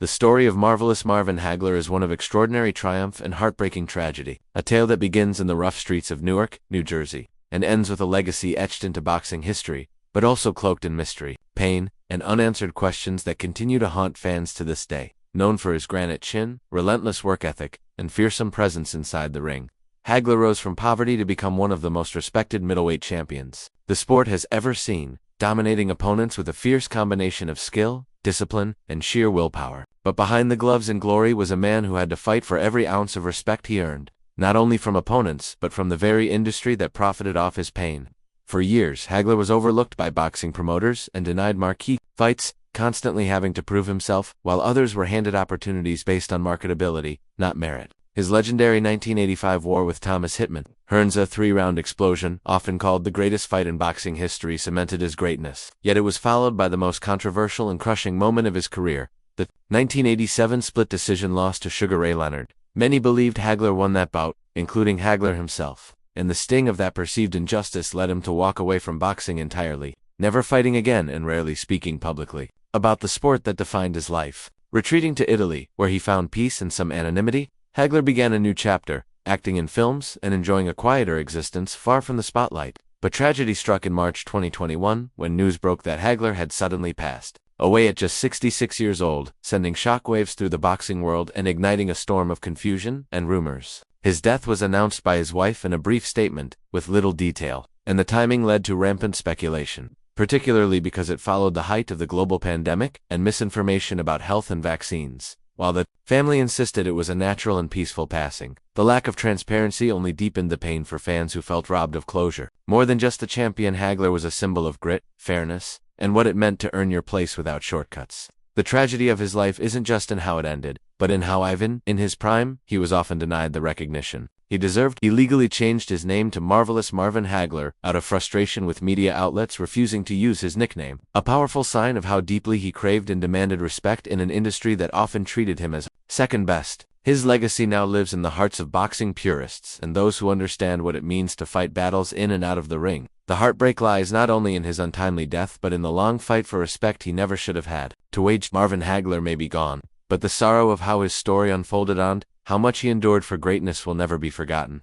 The story of Marvelous Marvin Hagler is one of extraordinary triumph and heartbreaking tragedy, a tale that begins in the rough streets of Newark, New Jersey, and ends with a legacy etched into boxing history, but also cloaked in mystery, pain, and unanswered questions that continue to haunt fans to this day. Known for his granite chin, relentless work ethic, and fearsome presence inside the ring, Hagler rose from poverty to become one of the most respected middleweight champions the sport has ever seen, dominating opponents with a fierce combination of skill, discipline, and sheer willpower. But behind the gloves and glory was a man who had to fight for every ounce of respect he earned, not only from opponents but from the very industry that profited off his pain. For years, Hagler was overlooked by boxing promoters and denied marquee fights, constantly having to prove himself, while others were handed opportunities based on marketability, not merit. His legendary 1985 war with Thomas Hitman, Hearn's a three-round explosion, often called the greatest fight in boxing history, cemented his greatness. Yet it was followed by the most controversial and crushing moment of his career, the 1987 split decision loss to Sugar Ray Leonard. Many believed Hagler won that bout, including Hagler himself, and the sting of that perceived injustice led him to walk away from boxing entirely, never fighting again and rarely speaking publicly about the sport that defined his life. Retreating to Italy, where he found peace and some anonymity, Hagler began a new chapter, acting in films and enjoying a quieter existence far from the spotlight. But tragedy struck in March 2021 when news broke that Hagler had suddenly passed away at just 66 years old, sending shockwaves through the boxing world and igniting a storm of confusion and rumors. His death was announced by his wife in a brief statement, with little detail, and the timing led to rampant speculation, particularly because it followed the height of the global pandemic and misinformation about health and vaccines. While the family insisted it was a natural and peaceful passing, the lack of transparency only deepened the pain for fans who felt robbed of closure. More than just a champion, Hagler was a symbol of grit, fairness, and what it meant to earn your place without shortcuts. The tragedy of his life isn't just in how it ended, but in how in his prime, he was often denied the recognition he deserved. He legally changed his name to Marvelous Marvin Hagler out of frustration with media outlets refusing to use his nickname, a powerful sign of how deeply he craved and demanded respect in an industry that often treated him as second best. His legacy now lives in the hearts of boxing purists and those who understand what it means to fight battles in and out of the ring. The heartbreak lies not only in his untimely death but in the long fight for respect he never should have had to wage. Marvin Hagler may be gone, but the sorrow of how his story unfolded and how much he endured for greatness will never be forgotten.